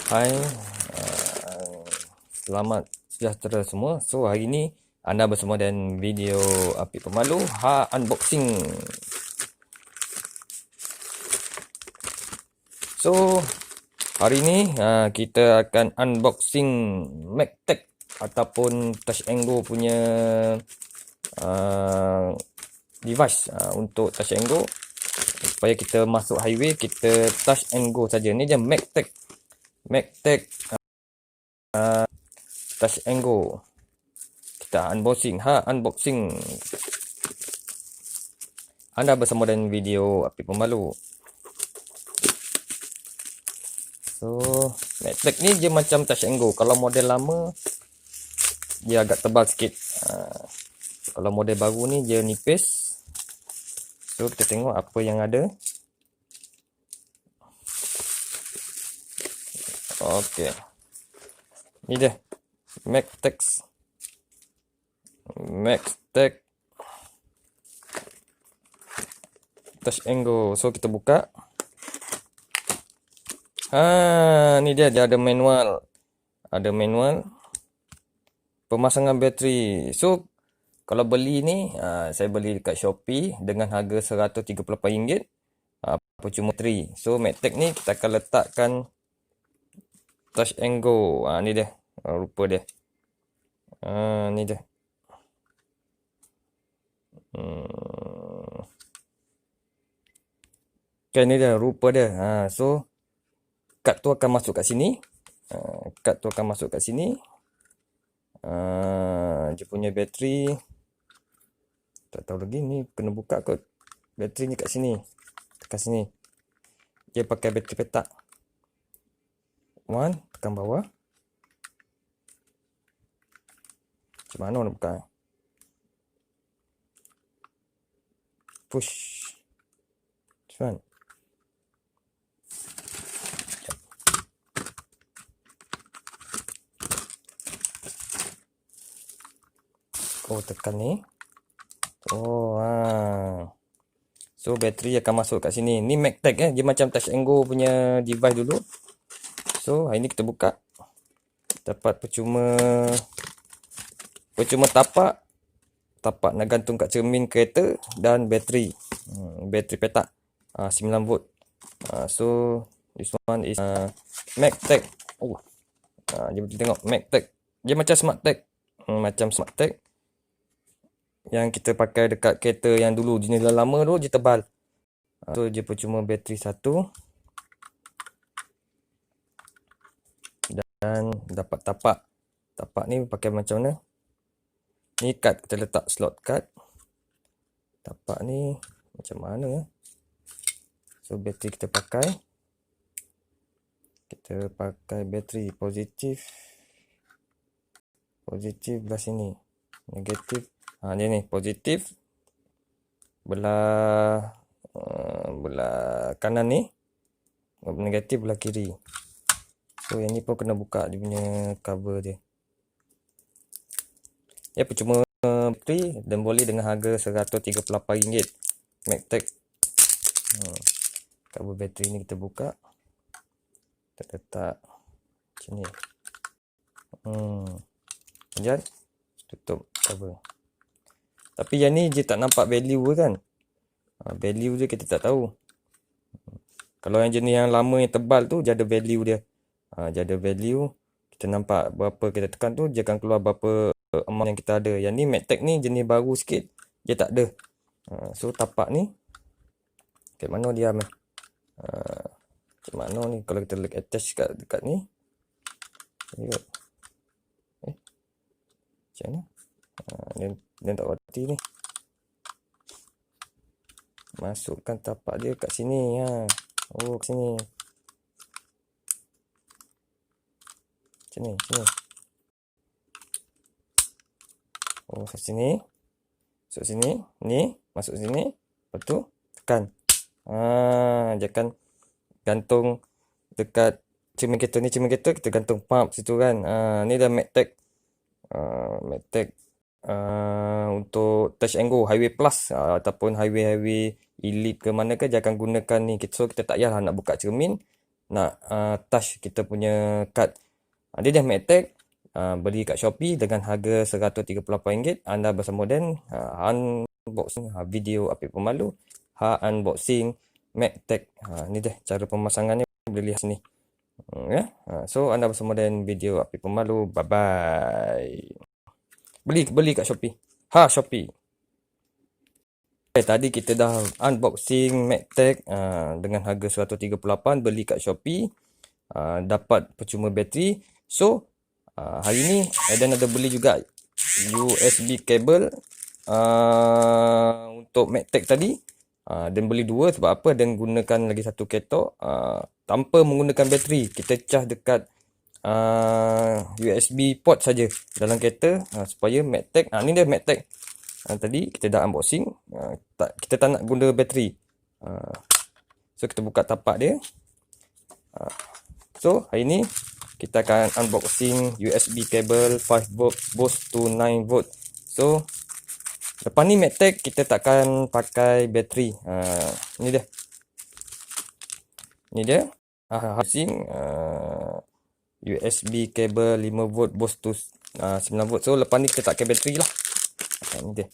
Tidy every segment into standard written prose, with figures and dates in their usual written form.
Hai, selamat sejahtera semua. So, hari ni anda bersama dengan video Apik Pemalu unboxing. So, hari ni kita akan unboxing Magtech ataupun Touch and Go punya device untuk Touch and Go. Supaya kita masuk highway, kita Touch and Go saja. Ni je Magtech Touch and Go. Kita unboxing, unboxing. Anda bersama dengan video Apik Pemalu. So, Magtech ni dia macam Touch and Go. Kalau model lama, dia agak tebal sikit. Kalau model baru ni, dia nipis. So, kita tengok apa yang ada. Okey. Ni dia. Magtech Touch and Go. So, kita buka. Ni dia ada manual. Ada manual. Pemasangan bateri. So, kalau beli ni, saya beli dekat Shopee dengan harga RM138. Percuma 3. So, Magtech ni kita akan letakkan Touch and Go. Ni dia. Rupa dia. Ni dia. Okay, ni dia rupa dia. So, kad tu akan masuk kat sini. Kad tu akan masuk kat sini. Dia punya bateri. Tak tahu lagi ni kena buka kot. Bateri ni kat sini. Tekan sini. Dia pakai bateri petak. Tekan bawah. Macam mana nak buka? Push. Cepat. Tekan ni. So, bateri akan masuk kat sini. Ni Magtech dia macam Touch and Go punya device dulu. So, hari ni kita buka. Dapat percuma tapak. Tapak nak gantung kat cermin kereta dan bateri. Bateri petak. 9 volt. So, this one is Magtech. Dia boleh tengok Magtech. Dia macam SmartTech. Macam SmartTech. Yang kita pakai dekat kereta yang dulu, jenis lama tu, dia tebal. So, dia percuma bateri 1. Dan dapat tapak. Tapak ni pakai macam mana? Ni kad, kita letak slot kad. Tapak ni macam mana? So, bateri kita pakai. Kita pakai bateri positif. Positif belah sini. Negatif. Dia ni positif. Belah kanan ni. Negatif belah kiri. So, yang ni pun kena buka dia punya cover dia. Ya, percuma bateri dan boleh dengan harga RM138. Magtech. Cover bateri ni kita buka. Kita letak macam ni. Sekejap. Tutup cover. Tapi yang ni dia tak nampak value kan. Value dia kita tak tahu. Kalau yang jenis yang lama yang tebal tu, dia ada value dia. Dia ada value. Kita nampak berapa kita tekan tu, dia akan keluar berapa amount yang kita ada. Yang ni Magtech ni jenis baru sikit. Dia tak ada. So, tapak ni. Kat mana dia? Macam mana ni? Kalau kita attach dekat ni. Tengok. Macam mana? Dia tak roti ni. Masukkan tapak dia kat sini. Kat sini. Macam ni. Kat sini. Masuk sini. Ni. Masuk sini. Lepas tu, tekan. Dia akan gantung dekat cermin kereta ni. Cermin kereta kita gantung pump situ kan. Ni dah Magtech. Magtech. Untuk Touch and Go Highway Plus ataupun highway elite ke mana ke, dia akan gunakan ni. So, kita tak payah nak buka cermin. nak touch kita punya kad. Dia dah magtag, beli kat Shopee dengan harga RM138. Anda bersama Dan unboxing video Apik Pemalu, unboxing magtag. Ni dah cara pemasangannya, boleh lihat sini. Ya. So anda bersama Dan video Apik Pemalu. Bye bye. Beli kat Shopee. Shopee. Tadi kita dah unboxing magtag dengan harga RM138, beli kat Shopee, dapat percuma bateri. So hari ni Aiden ada beli juga USB kabel untuk magtag tadi. Dan beli dua sebab apa? Dan gunakan lagi satu ketok tanpa menggunakan bateri. Kita cas dekat USB port saja dalam kereta supaya magtag. Ni dia magtag. Tadi kita dah unboxing, kita tak nak guna bateri. So kita buka tapak dia. So hari ni kita akan unboxing USB kabel 5V boost to 9V. So lepas ni magtag kita takkan pakai bateri. Ni dia. Ni dia. Unboxing USB kabel 5V boost to 9V. So lepas ni kita tak pakai bateri lah. Ni dia.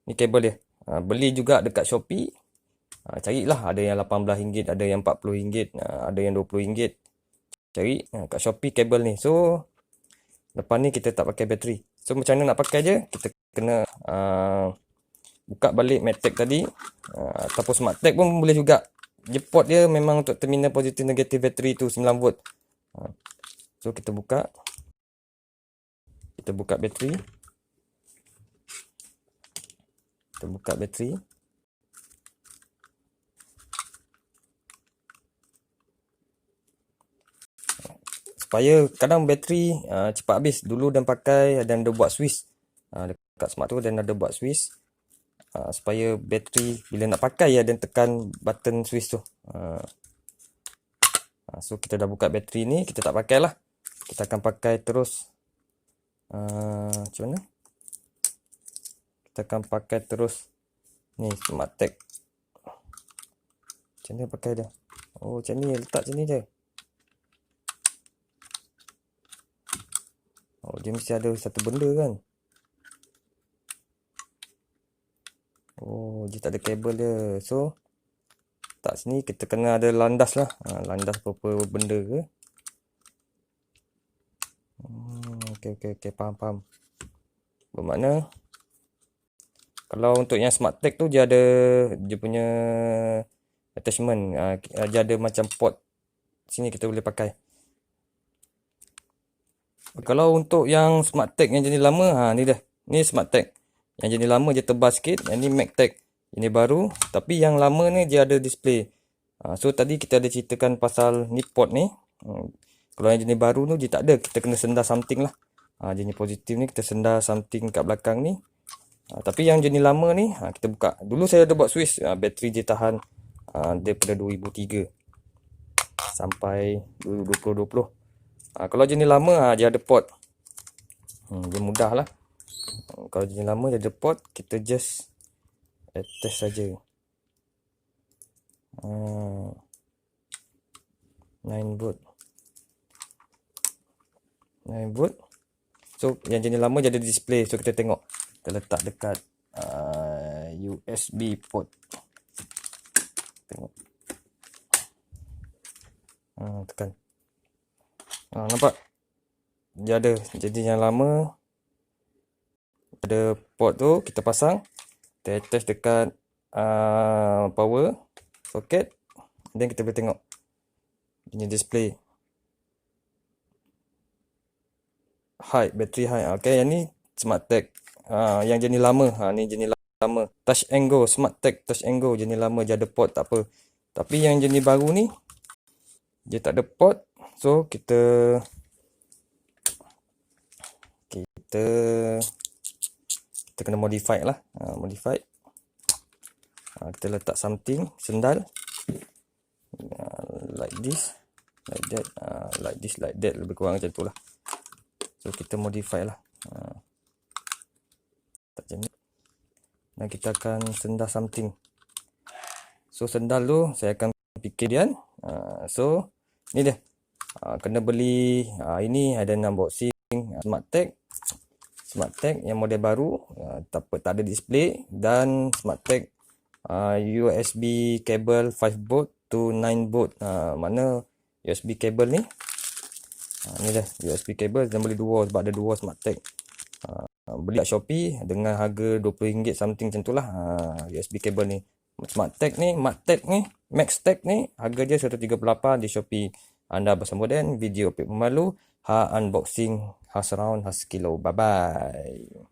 Ni kabel dia. Beli juga dekat Shopee. Carilah, ada yang RM18, ada yang RM40, ada yang RM20. Cari kat Shopee kabel ni. So lepas ni kita tak pakai bateri. So macam mana nak pakai je? Kita kena buka balik magtag tadi, ataupun smart tag pun boleh juga. Dia port dia memang untuk terminal positif negatif bateri tu 9V. So kita buka bateri. Kita buka bateri. Supaya kadang bateri cepat habis. Dulu dan pakai dan ada buat switch dekat smart tu, dan ada buat switch supaya bateri bila nak pakai dan tekan button switch tu. So kita dah buka bateri ni, kita tak pakai lah. Kita akan pakai terus. Macam mana? Kita akan pakai terus ni smart tag. Macam mana pakai dia? Oh macam ni, letak macam ni je. Oh dia mesti ada satu benda kan. Oh dia tak ada kabel dia. So tak sini kita kena ada landas lah. Landas apa benda ke. Okay, faham. Bermakna kalau untuk yang smart tag tu dia punya attachment, dia ada macam port sini kita boleh pakai. Kalau untuk yang smart tag yang jenis lama, ni dah. Ni smart tag. Yang jenis lama dia tebal sikit, yang ni magtag. Ini baru, tapi yang lama ni dia ada display. So tadi kita ada ceritakan pasal ni port ni. Kalau yang jenis baru tu dia tak ada, kita kena sendar something lah. Jenis positif ni kita sendar something kat belakang ni. Tapi yang jenis lama ni kita buka. Dulu saya ada buat switch, bateri dia tahan daripada 2003 sampai 2020. Kalau jenis lama dia ada port. Dia mudah lah. Kalau jenis lama dia ada port, kita just attach saja. 9V. So yang jenis lama dia ada display. So kita tengok. Kita letak dekat USB port. Tengok. Tekan. Nampak? Dia ada. Jadi yang lama ada port tu kita pasang. Kita attach dekat power socket. Dan kita boleh tengok. Ini display. Battery high. Okay, yang ni smart tag. Yang jenis lama, ni jenis lama. Touch and go, smart tag touch and go, jenis lama dia ada port, tak apa. Tapi yang jenis baru ni dia tak ada port. So kita kena modify lah. Modify. Kita letak something, sendal. Like this, like that, like this, like that, lebih kurang macam tu lah. So kita modify lah. Macam ni. Dan kita akan sendal something. So sendal tu saya akan fikir dia So ni dia. Kena beli ini ada unboxing Smart Tag yang model baru, tak ada display, dan Smart Tag USB cable 5 volt to 9 volt. Mana USB cable ni? Ni dah USB cable, dan beli dua sebab ada dua Smart Tag. Beli kat Shopee dengan harga RM20 something macam tu lah. USB cable ni. Smart Tag ni, Max Tag ni harga dia 138 di Shopee. Anda bersama dengan video Opik Pemalu, unboxing, surround, sekilo. Bye bye.